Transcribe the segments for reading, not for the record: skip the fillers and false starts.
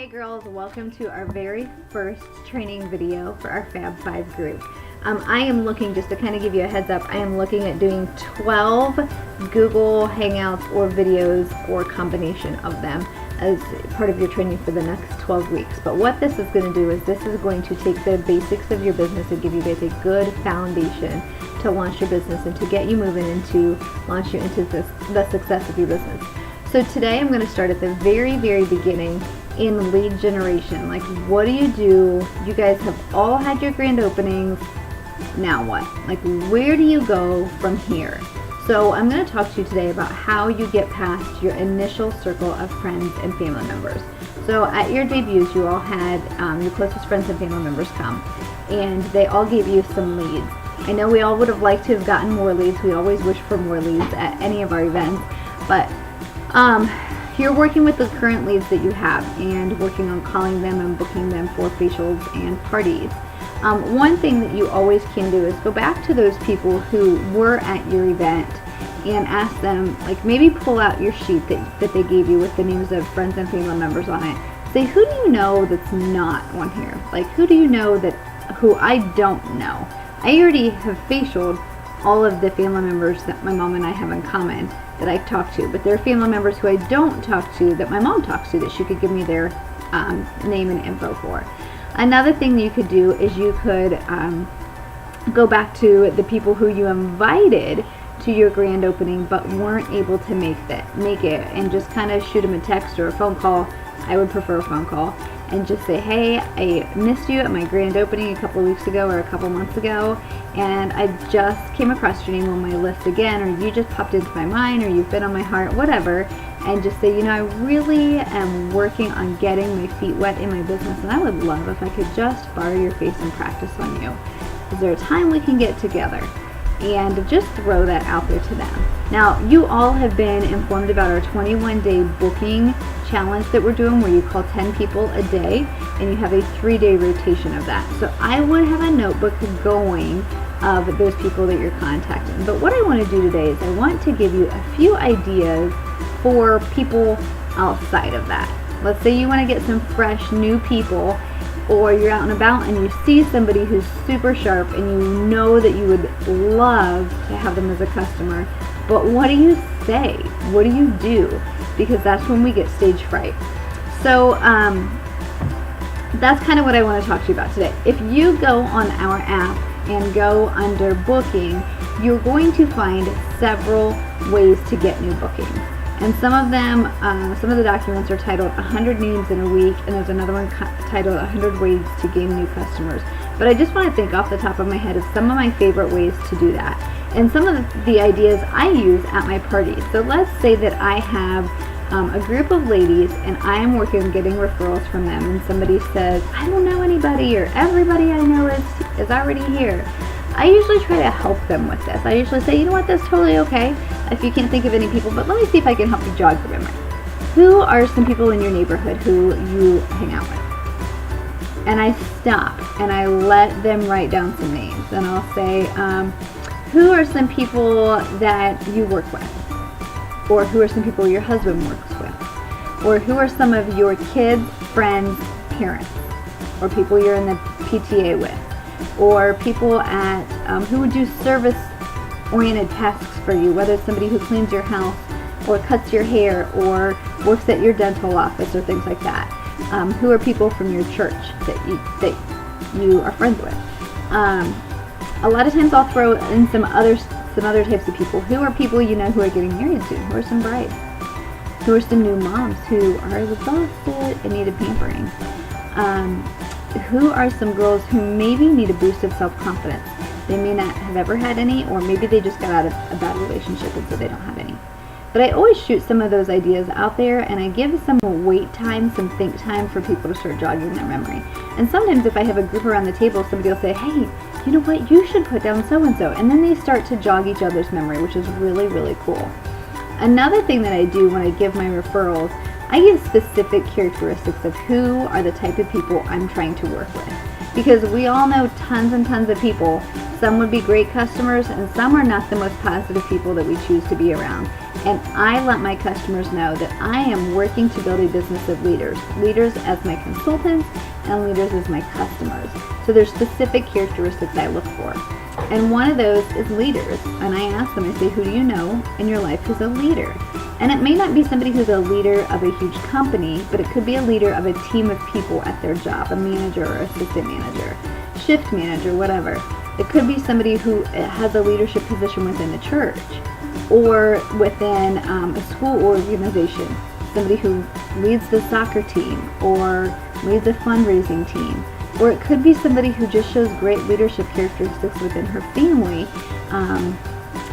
Hey girls, welcome to our very first training video for our Fab 5 group. I am looking, just to kind of give you a heads up, I am looking at doing 12 Google Hangouts or videos or combination of them as part of your training for the next 12 weeks. But what this is going to do is this is going to take the basics of your business and give you guys a good foundation to launch your business and to get you moving into, launch you into the success of your business. So today I'm going to start at the very beginning in lead generation. Like, what do? You guys have all had your grand openings. Now what? Like, where do you go from here? So I'm going to talk to you today about how you get past your initial circle of friends and family members. So at your debuts, you all had your closest friends and family members come, and they all gave you some leads. I know we all would have liked to have gotten more leads. We always wish for more leads at any of our events, but you're working with the current leads that you have and working on calling them and booking them for facials and parties. One thing that you always can do is go back to those people who were at your event and ask them, like, maybe pull out your sheet that they gave you with the names of friends and family members on it. Say, who do you know that's not on here? Like, who do you know who I don't know? I already have facialed all of the family members that my mom and I have in common that I talk to, but there are family members who I don't talk to that my mom talks to that she could give me their name and info for. Another thing that you could do is you could go back to the people who you invited to your grand opening but weren't able to make it, and just kind of shoot them a text or a phone call. I would prefer a phone call, and just say, hey, I missed you at my grand opening a couple weeks ago or a couple months ago, and I just came across your name on my list again, or you just popped into my mind, or you've been on my heart, whatever, and just say, I really am working on getting my feet wet in my business, and I would love if I could just borrow your face and practice on you. Is there a time we can get together? And just throw that out there to them. Now, you all have been informed about our 21-day booking challenge that we're doing, where you call 10 people a day and you have a 3-day rotation of that. So I would have a notebook going of those people that you're contacting. But what I want to do today is I want to give you a few ideas for people outside of that. Let's say you want to get some fresh new people, or you're out and about and you see somebody who's super sharp and you know that you would love to have them as a customer, but what do you say? What do you do? Because that's when we get stage fright. So that's kind of what I want to talk to you about today. If you go on our app and go under booking, you're going to find several ways to get new bookings. And some of them, some of the documents are titled 100 Names in a Week, and there's another one titled 100 Ways to Gain New Customers. But I just want to think off the top of my head of some of my favorite ways to do that, and some of the ideas I use at my parties. So let's say that I have a group of ladies and I am working on getting referrals from them, and somebody says, I don't know anybody, or everybody I know is already here. I usually try to help them with this. I usually say, you know what, that's totally okay if you can't think of any people, but let me see if I can help you jog your memory. Who are some people in your neighborhood who you hang out with? And I stop and I let them write down some names, and I'll say, who are some people that you work with? Or who are some people your husband works with? Or who are some of your kids, friends, parents? Or people you're in the PTA with? Or people at who would do service-oriented tasks for you, whether it's somebody who cleans your house or cuts your hair or works at your dental office or things like that. Who are people from your church that you are friends with? A lot of times I'll throw in some other types of people. Who are people you know who are getting married soon? Who are some brides? Who are some new moms who are exhausted and need a pampering? Who are some girls who maybe need a boost of self-confidence? They may not have ever had any, or maybe they just got out of a bad relationship and so they don't have any. But I always shoot some of those ideas out there, and I give some wait time, some think time for people to start jogging their memory. And sometimes if I have a group around the table, somebody will say, hey, you know what, you should put down so-and-so. And then they start to jog each other's memory, which is really cool. Another thing that I do when I give my referrals, I give specific characteristics of who are the type of people I'm trying to work with. Because we all know tons and tons of people. some would be great customers, and some are not the most positive people that we choose to be around. And I let my customers know that I am working to build a business of leaders. Leaders as my consultants and leaders as my customers. So there's specific characteristics I look for. And one of those is leaders. And I ask them, I say, who do you know in your life who's a leader? And it may not be somebody who's a leader of a huge company, but it could be a leader of a team of people at their job, a manager or assistant manager, shift manager, whatever. It could be somebody who has a leadership position within the church or within a school organization, somebody who leads the soccer team or leads a fundraising team. Or it could be somebody who just shows great leadership characteristics within her family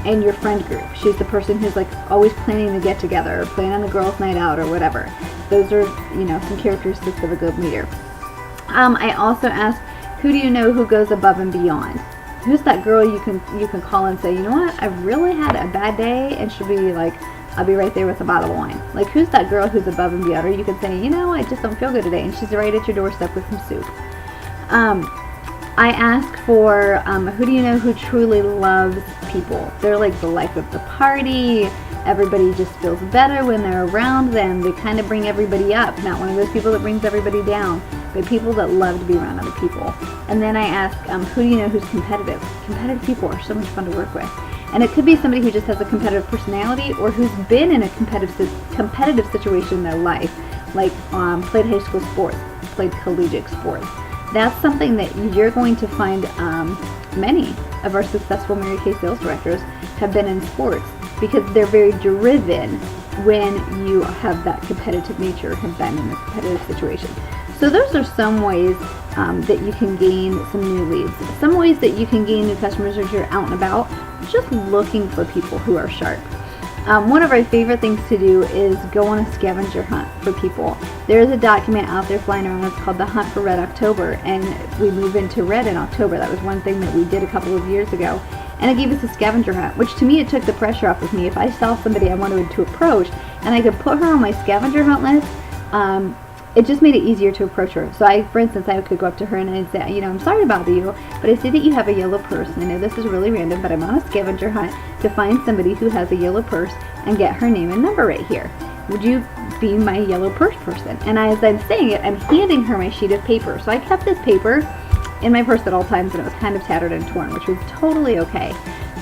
and your friend group. She's the person who's like always planning to get together or planning the girls' night out or whatever. Those are, some characteristics of a good leader. I also ask, who do you know who goes above and beyond? Who's that girl you can call and say, you know what, I really had a bad day, and she'll be like, I'll be right there with a bottle of wine. Like, who's that girl who's above and beyond? Or you can say, I just don't feel good today, and she's right at your doorstep with some soup. I ask for, who do you know who truly loves people? They're like the life of the party. Everybody just feels better when they're around them. They kind of bring everybody up. Not one of those people that brings everybody down, but people that love to be around other people. And then I ask, who do you know who's competitive? Competitive people are so much fun to work with. And it could be somebody who just has a competitive personality or who's been in a competitive situation in their life, like played high school sports, played collegiate sports. That's something that you're going to find many of our successful Mary Kay sales directors have been in sports because they're very driven when you have that competitive nature, have been in a competitive situation. So those are some ways that you can gain some new leads. Some ways that you can gain new customers as you're out and about, just looking for people who are sharp. One of our favorite things to do is go on a scavenger hunt for people. There is a document out there flying around. It's called The Hunt for Red October, and we move into red in October. That was one thing that we did a couple of years ago. And it gave us a scavenger hunt, which to me, it took the pressure off of me. If I saw somebody I wanted to approach and I could put her on my scavenger hunt list, it just made it easier to approach her. So for instance, I could go up to her and I'd say, I'm sorry to bother you, but I see that you have a yellow purse. And I know this is really random, but I'm on a scavenger hunt to find somebody who has a yellow purse and get her name and number right here. Would you be my yellow purse person? And as I'm saying it, I'm handing her my sheet of paper. So I kept this paper in my purse at all times, and it was kind of tattered and torn, which was totally okay.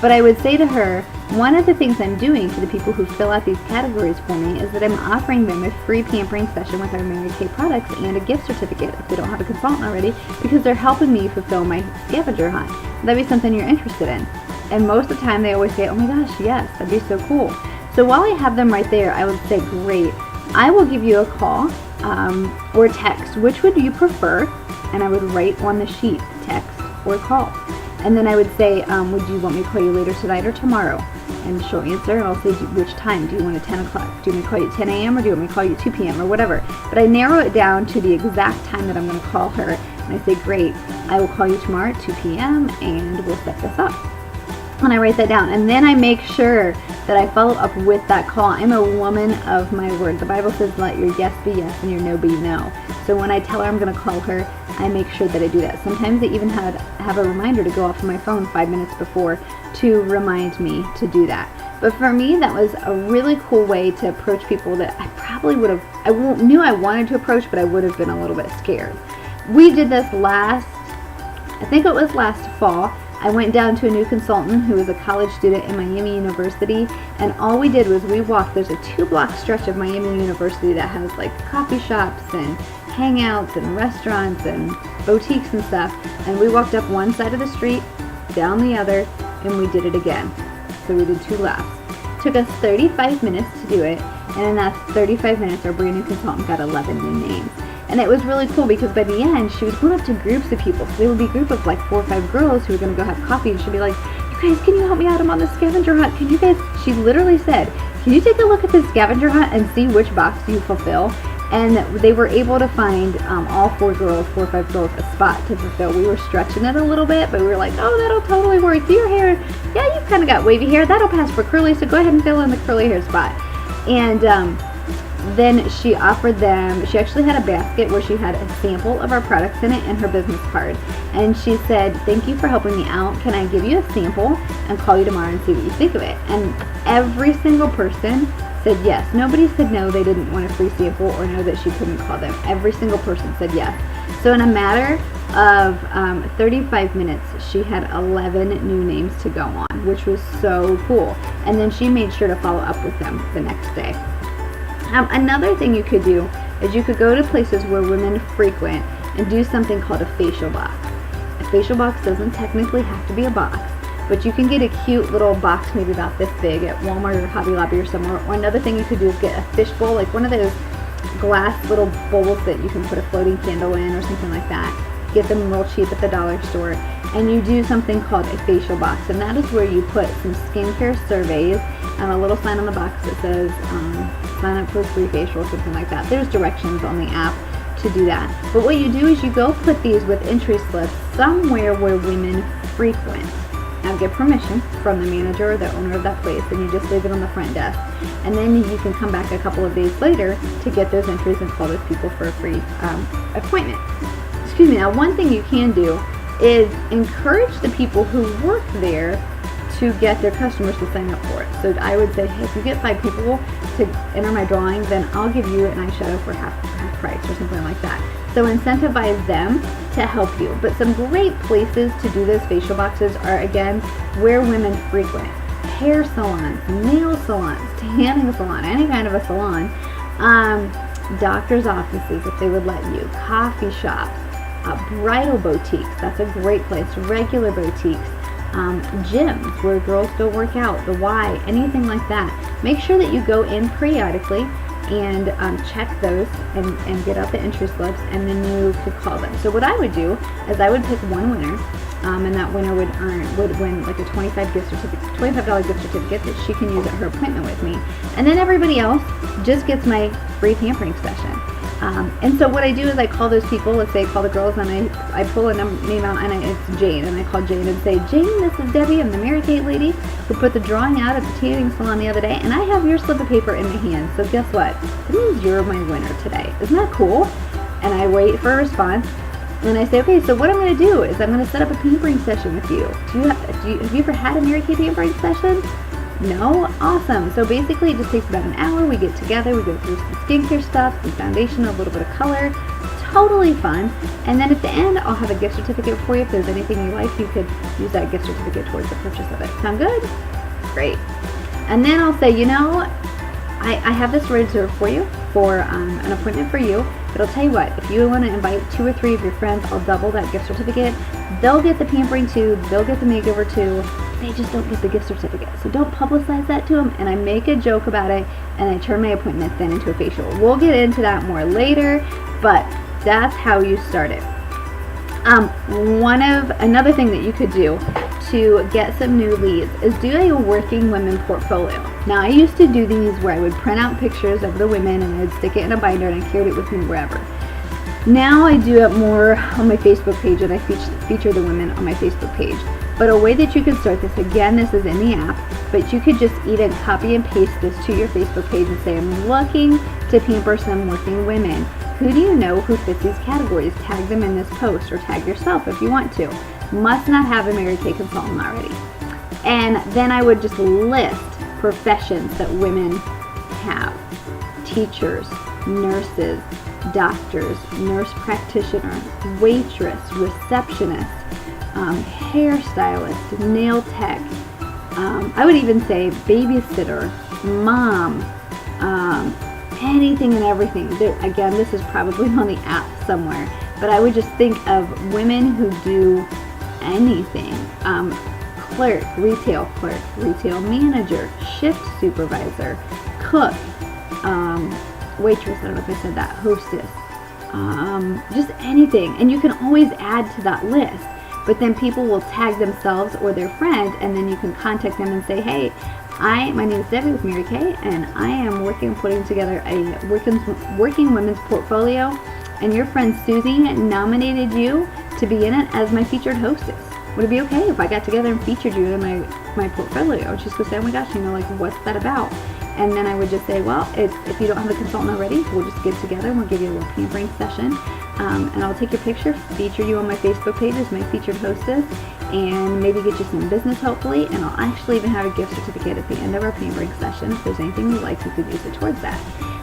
But I would say to her, one of the things I'm doing for the people who fill out these categories for me is that I'm offering them a free pampering session with our Mary Kay products and a gift certificate if they don't have a consultant already, because they're helping me fulfill my scavenger hunt. That'd be something you're interested in. And most of the time they always say, oh my gosh, yes, that'd be so cool. So while I have them right there, I would say, great, I will give you a call or text. Which would you prefer? And I would write on the sheet, text or call. And then I would say, would you want me to call you later tonight or tomorrow? And she'll answer, and I'll say, which time? Do you want it 10 o'clock? Do you want me to call you at 10 a.m. or do you want me to call you at 2 p.m. or whatever? But I narrow it down to the exact time that I'm going to call her. And I say, great, I will call you tomorrow at 2 p.m. and we'll set this up. And I write that down. And then I make sure that I follow up with that call. I'm a woman of my word. The Bible says, let your yes be yes and your no be no. So when I tell her I'm going to call her, I make sure that I do that. Sometimes I even have a reminder to go off on my phone 5 minutes before to remind me to do that. But for me, that was a really cool way to approach people that I probably would have, knew I wanted to approach, but I would have been a little bit scared. We did this last fall. I went down to a new consultant who was a college student in Miami University, and all we did was we walked. There's a 2-block stretch of Miami University that has like coffee shops and hangouts and restaurants and boutiques and stuff, and we walked up one side of the street, down the other, and we did it again. So we did 2 laps. It took us 35 minutes to do it, and in that 35 minutes our brand new consultant got 11 new names. And it was really cool because by the end she was going up to groups of people. So there would be a group of like 4 or 5 girls who were going to go have coffee, and she'd be like, you guys, can you help me out? I'm on the scavenger hunt. Can you guys, she literally said, can you take a look at this scavenger hunt and see which box you fulfill? And they were able to find all 4 or 5 girls a spot to fulfill. We were stretching it a little bit, but we were like, oh, that'll totally work. So your hair, yeah, you've kind of got wavy hair. That'll pass for curly, so go ahead and fill in the curly hair spot. And then she offered them, she actually had a basket where she had a sample of our products in it and her business card. And she said, thank you for helping me out. Can I give you a sample and call you tomorrow and see what you think of it? And every single person said yes. Nobody said no, they didn't want a free sample or no, that she couldn't call them. Every single person said yes. So in a matter of 35 minutes, she had 11 new names to go on, which was so cool. And then she made sure to follow up with them the next day. Another thing you could do is you could go to places where women frequent and do something called a facial box. A facial box doesn't technically have to be a box, but you can get a cute little box maybe about this big at Walmart or Hobby Lobby or somewhere. Or another thing you could do is get a fish bowl, like one of those glass little bowls that you can put a floating candle in or something like that. Get them real cheap at the dollar store. And you do something called a facial box. And that is where you put some skincare surveys and a little sign on the box that says sign up for a free facial or something like that. There's directions on the app to do that. But what you do is you go put these with entry slips somewhere where women frequent. Now get permission from the manager or the owner of that place, and you just leave it on the front desk. And then you can come back a couple of days later to get those entries and call those people for a free appointment. Excuse me. Now, one thing you can do is encourage the people who work there to get their customers to sign up for it. So I would say, hey, if you get 5 people to enter my drawing, then I'll give you an eyeshadow for half price or something like that. So incentivize them to help you. But some great places to do those facial boxes are, again, where women frequent. Hair salons, nail salons, tanning salon, any kind of a salon, doctor's offices if they would let you, coffee shops, bridal boutiques, that's a great place, regular boutiques, gyms where girls go work out, the Y, anything like that. Make sure that you go in periodically and check those and get out the entry slips, and then you could call them. So what I would do is I would pick one winner, and that winner would win like a $25 gift certificate that she can use at her appointment with me. And then everybody else just gets my free pampering session. And so what I do is I call those people, let's say I call the girls, and I pull a name out, and it's Jane, and I call Jane and say, Jane, this is Debbie, I'm the Mary Kate lady who put the drawing out at the tanning salon the other day, and I have your slip of paper in my hand, so guess what? That means you're my winner today. Isn't that cool? And I wait for a response, and I say, okay, so what I'm going to do is I'm going to set up a pampering session with you. Have you ever had a Mary Kate pampering session? No? Awesome. So basically it just takes about an hour. We get together, we go through some skincare stuff, some foundation, a little bit of color. Totally fun. And then at the end, I'll have a gift certificate for you. If there's anything you like, you could use that gift certificate towards the purchase of it. Sound good? Great. And then I'll say, you know, I have this reserved for you for an appointment for you. But I'll tell you what, if you want to invite 2 or 3 of your friends, I'll double that gift certificate. They'll get the pampering too. They'll get the makeover too. They just don't get the gift certificate. So don't publicize that to them. And I make a joke about it, and I turn my appointment then into a facial. We'll get into that more later, but that's how you start it. Another thing that you could do to get some new leads is do a working women portfolio. Now, I used to do these where I would print out pictures of the women and I'd stick it in a binder and I carried it with me wherever. Now I do it more on my Facebook page, and I feature the women on my Facebook page. But a way that you could start this, again, this is in the app, but you could just either copy and paste this to your Facebook page and say, I'm looking to pamper some working women. Who do you know who fits these categories? Tag them in this post, or tag yourself if you want to. Must not have a Mary Kay consultant already. And then I would just list professions that women have. Teachers, nurses, doctors, nurse practitioner, waitress, receptionist, hairstylist, nail tech. I would even say babysitter, mom, anything and everything. Again, this is probably on the app somewhere, but I would just think of women who do anything. Clerk, retail manager, shift supervisor, cook, waitress, I don't know if I said that, hostess, just anything. And you can always add to that list, but then people will tag themselves or their friend, and then you can contact them and say, hey, my name is Debbie with Mary Kay, and I am working on putting together a working women's portfolio, and your friend Susie nominated you to be in it as my featured hostess. Would it be okay if I got together and featured you in my portfolio? And she's going to say, oh my gosh, what's that about? And then I would just say, well, if you don't have a consultant already, we'll just get together and we'll give you a little pampering session. And I'll take your picture, feature you on my Facebook page as my featured hostess, and maybe get you some business hopefully. And I'll actually even have a gift certificate at the end of our pampering session. If there's anything you like, you could use it towards that.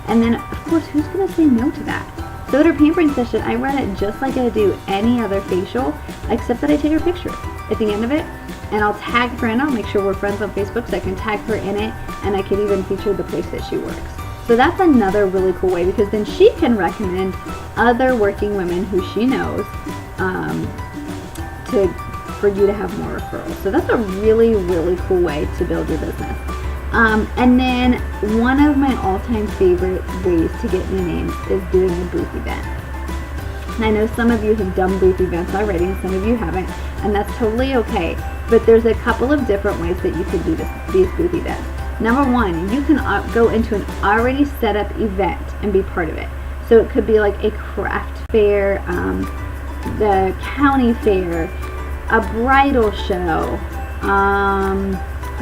And then, of course, who's going to say no to that? So at our pampering session, I run it just like I do any other facial, except that I take her picture at the end of it. And I'll tag her in. I'll make sure we're friends on Facebook so I can tag her in it, and I can even feature the place that she works. So that's another really cool way, because then she can recommend other working women who she knows for you to have more referrals. So that's a really, really cool way to build your business. And then one of my all-time favorite ways to get new names is doing a booth event. And I know some of you have done booth events already and some of you haven't, and that's totally okay. But there's a couple of different ways that you can do these booth events. Number one, you can go into an already set up event and be part of it. So it could be like a craft fair, the county fair, a bridal show.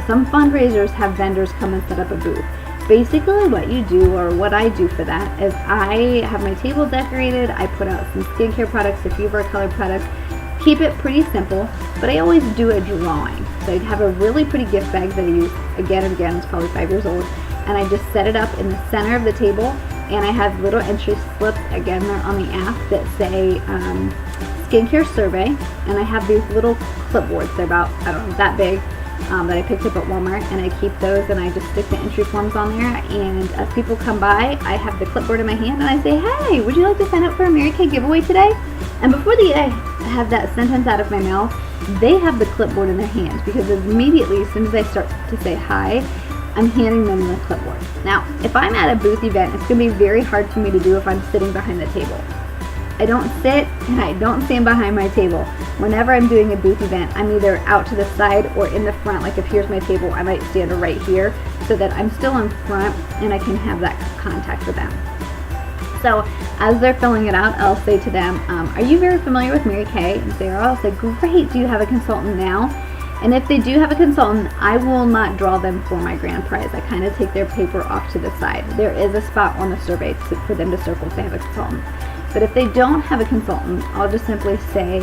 Some fundraisers have vendors come and set up a booth. Basically what you do, or what I do for that, is I have my table decorated, I put out some skincare products, a few of our color products, keep it pretty simple, but I always do a drawing. So I'd have a really pretty gift bag that I use again and again, it's probably 5 years old, and I just set it up in the center of the table, and I have little entry slips, again they're on the app, that say skincare survey, and I have these little clipboards, they're about, I don't know, that big, that I picked up at Walmart, and I keep those and I just stick the entry forms on there, and as people come by, I have the clipboard in my hand and I say, hey, would you like to sign up for a Mary Kay giveaway today? And before I have that sentence out of my mouth, they have the clipboard in their hands, because immediately as soon as I start to say hi, I'm handing them the clipboard. Now, if I'm at a booth event, it's going to be very hard for me to do if I'm sitting behind the table. I don't sit and I don't stand behind my table. Whenever I'm doing a booth event, I'm either out to the side or in the front. Like if here's my table, I might stand right here so that I'm still in front and I can have that contact with them. So as they're filling it out, I'll say to them, are you very familiar with Mary Kay? And I'll say, great, do you have a consultant now? And if they do have a consultant, I will not draw them for my grand prize. I kind of take their paper off to the side. There is a spot on the survey for them to circle if they have a consultant. But if they don't have a consultant, I'll just simply say,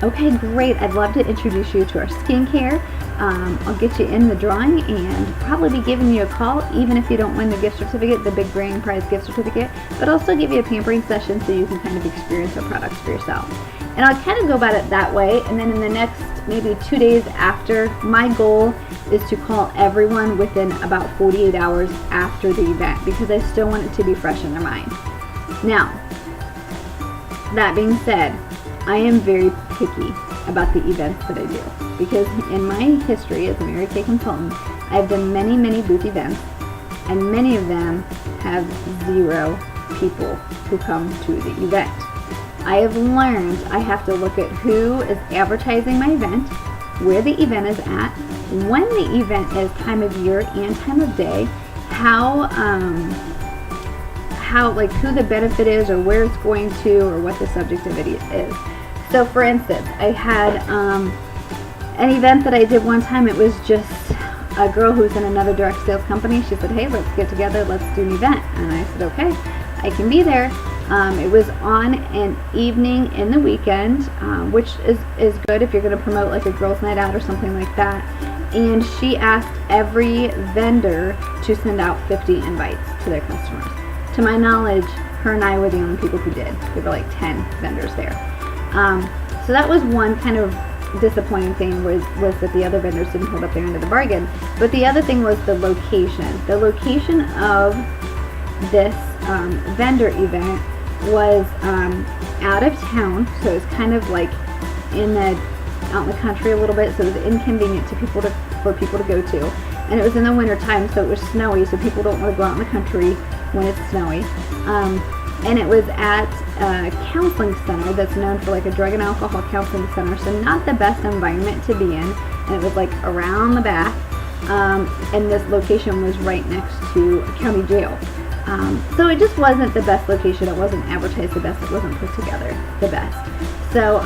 okay, great, I'd love to introduce you to our skincare. I'll get you in the drawing and probably be giving you a call, even if you don't win the gift certificate, the big grand prize gift certificate, but I'll still give you a pampering session so you can kind of experience our products for yourself. And I'll kind of go about it that way, and then in the next maybe 2 days after, my goal is to call everyone within about 48 hours after the event, because I still want it to be fresh in their mind. Now, that being said, I am very picky about the events that I do, because in my history as a Mary Kay consultant, I've done many, many booth events, and many of them have 0 people who come to the event. I have learned I have to look at who is advertising my event, where the event is at, when the event is, time of year and time of day, how like who the benefit is, or where it's going to, or what the subject of it is. So for instance, I had an event that I did one time. It was just a girl who's in another direct sales company. She said, hey, let's get together, let's do an event. And I said, okay, I can be there. It was on an evening in the weekend, which is good if you're going to promote like a girls' night out or something like that. And she asked every vendor to send out 50 invites to their customers. To my knowledge, her and I were the only people who did. There were like 10 vendors there. So that was one kind of disappointing thing, was that the other vendors didn't hold up their end of the bargain. But the other thing was the location. The location of this vendor event was out of town, so it was kind of like out in the country a little bit, so it was inconvenient for people to go to. And it was in the winter time, so it was snowy, so people don't want to go out in the country when it's snowy. And it was at a counseling center that's known for like a drug and alcohol counseling center, so not the best environment to be in. And it was like around the back, and this location was right next to a county jail. So it just wasn't the best location. It wasn't advertised the best. It wasn't put together the best. So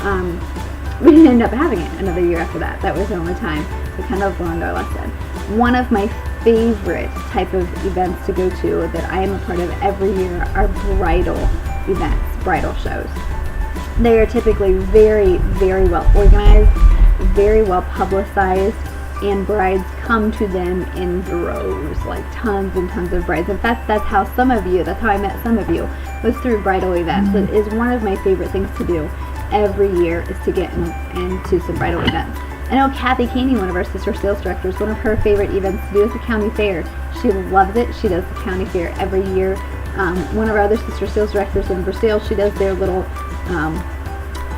we didn't end up having it another year after that. That was the only time we kind of learned our lesson. One of my favorite type of events to go to that I am a part of every year are bridal events, bridal shows. They are typically very, very well organized, very well publicized, and brides come to them in droves, like tons and tons of brides. In fact, that's how I met some of you, was through bridal events. It is one of my favorite things to do every year, is to get into some bridal events. I know Kathy Caney, one of our sister sales directors, one of her favorite events to do is the county fair. She loves it. She does the county fair every year. One of our other sister sales directors in Brazil, she does their little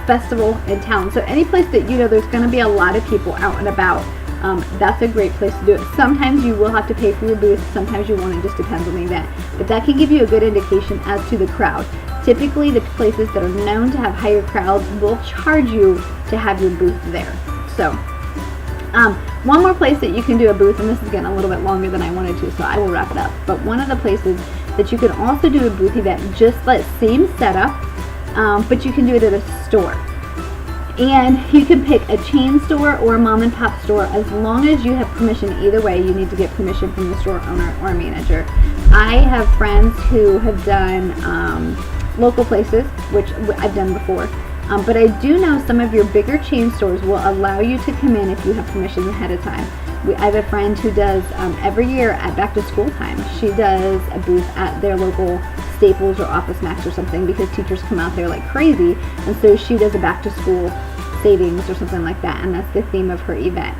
festival in town. So any place that you know there's going to be a lot of people out and about, that's a great place to do it. Sometimes you will have to pay for your booth, sometimes you won't. It just depends on the event. But that can give you a good indication as to the crowd. Typically, the places that are known to have higher crowds will charge you to have your booth there. So, one more place that you can do a booth, and this is getting a little bit longer than I wanted to, so I will wrap it up. But one of the places that you can also do a booth event, just that same setup, but you can do it at a store. And you can pick a chain store or a mom and pop store, as long as you have permission. Either way, you need to get permission from the store owner or manager. I have friends who have done local places, which I've done before. But I do know some of your bigger chain stores will allow you to come in if you have permission ahead of time. I have a friend who does, every year at back to school time, she does a booth at their local Staples or Office Max or something, because teachers come out there like crazy, and so she does a back to school savings or something like that, and that's the theme of her event.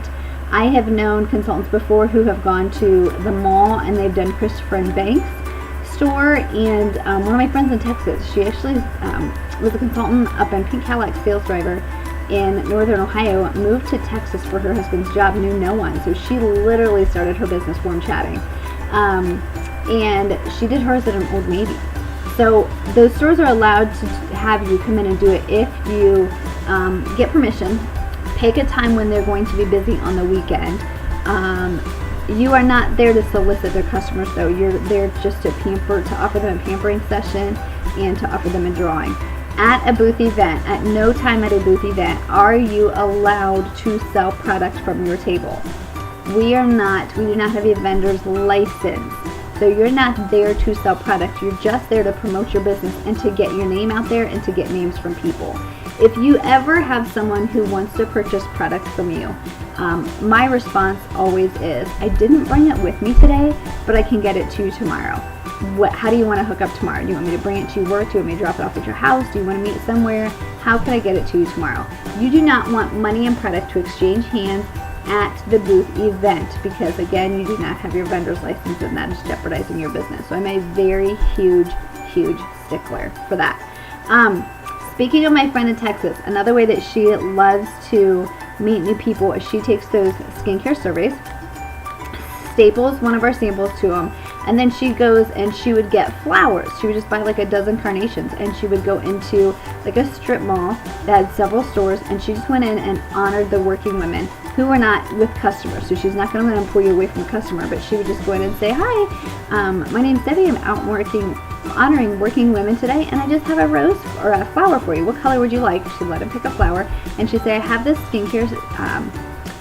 I have known consultants before who have gone to the mall and they've done Christopher & Banks store, and one of my friends in Texas, she actually was a consultant up in Pink Cadillac sales driver in Northern Ohio, moved to Texas for her husband's job, knew no one, so she literally started her business warm chatting, and she did hers at an Old Navy. So those stores are allowed to have you come in and do it if you get permission. Pick a time when they're going to be busy on the weekend. You are not there to solicit their customers, though. You're there just to offer them a pampering session and to offer them a drawing. At a booth event, at no time at a booth event, are you allowed to sell product from your table. We do not have a vendor's license. So you're not there to sell product. You're just there to promote your business and to get your name out there and to get names from people. If you ever have someone who wants to purchase product from you, my response always is, I didn't bring it with me today, but I can get it to you tomorrow. How do you want to hook up tomorrow? Do you want me to bring it to your work? Do you want me to drop it off at your house? Do you want to meet somewhere? How can I get it to you tomorrow? You do not want money and product to exchange hands at the booth event, because again, you do not have your vendor's license, and that is jeopardizing your business. So I'm a very huge stickler for that. Speaking of my friend in Texas, another way that she loves to meet new people is she takes those skincare surveys, staples one of our samples to them, and then she goes and she would get flowers. She would just buy like a dozen carnations, and she would go into like a strip mall that had several stores, and she just went in and honored the working women who were not with customers. So she's not going to let them pull you away from the customer, but she would just go in and say, hi, my name's Debbie. I'm out honoring working women today, and I just have a rose or a flower for you. What color would you like? She'd let him pick a flower, and she'd say, I have this skincare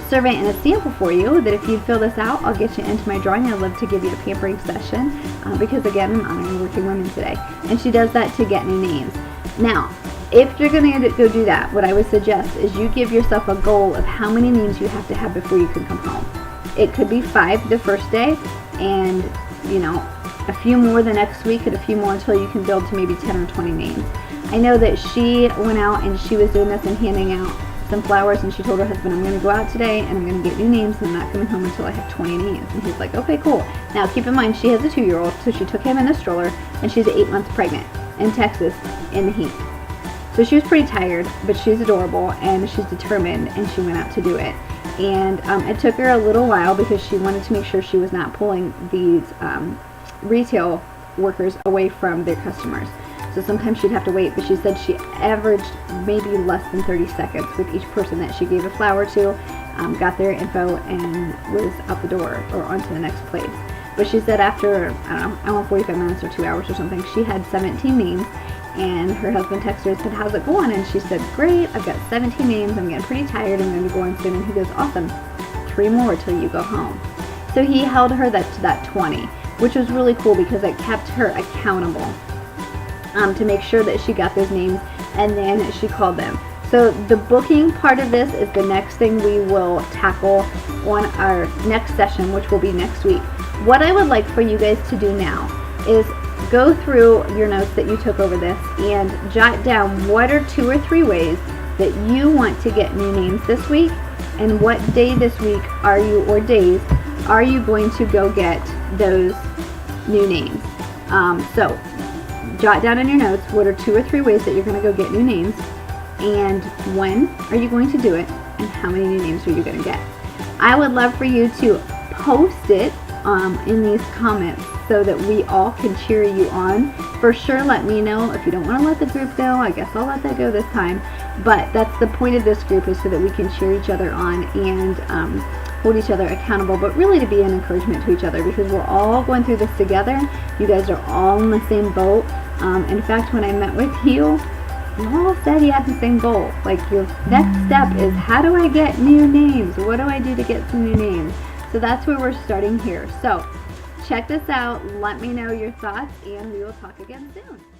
survey and a sample for you that if you fill this out, I'll get you into my drawing. I'd love to give you a pampering session because again, I'm honoring working women today. And she does that to get new names. Now, if you're going to go do that, what I would suggest is you give yourself a goal of how many names you have to have before you can come home. It could be 5 the first day, and a few more the next week, and a few more until you can build to maybe 10 or 20 names. I know that she went out and she was doing this and handing out some flowers, and she told her husband, I'm going to go out today and I'm going to get new names, and I'm not coming home until I have 20 names. And he's like, okay, cool. Now keep in mind, she has a 2-year-old, so she took him in a stroller, and she's 8 months pregnant in Texas in the heat. So she was pretty tired, but she's adorable and she's determined, and she went out to do it. And it took her a little while because she wanted to make sure she was not pulling these retail workers away from their customers. So sometimes she'd have to wait, but she said she averaged maybe less than 30 seconds with each person that she gave a flower to, got their info, and was out the door or on to the next place. But she said after, I don't know, 45 minutes or 2 hours or something, she had 17 names, and her husband texted her and said, how's it going? And she said, great, I've got 17 names, I'm getting pretty tired, I'm going to go in soon. And he goes, awesome, 3 more till you go home. So he held her to that 20, which was really cool because it kept her accountable to make sure that she got those names, and then she called them. So the booking part of this is the next thing we will tackle on our next session, which will be next week. What I would like for you guys to do now is go through your notes that you took over this and jot down what are 2 or 3 ways that you want to get new names this week, and what day this week are you, or days, are you going to go get those new names. So jot down in your notes what are 2 or 3 ways that you're going to go get new names, and when are you going to do it, and how many new names are you going to get. I would love for you to post it in these comments so that we all can cheer you on. For sure, let me know. If you don't want to let the group know, I guess I'll let that go this time. But that's the point of this group, is so that we can cheer each other on and hold each other accountable, but really to be an encouragement to each other, because we're all going through this together. You guys are all in the same boat. In fact, when I met with you all said you had the same goal. Like, your next step is, how do I get new names? What do I do to get some new names? So that's where we're starting here. So check this out. Let me know your thoughts, and we will talk again soon.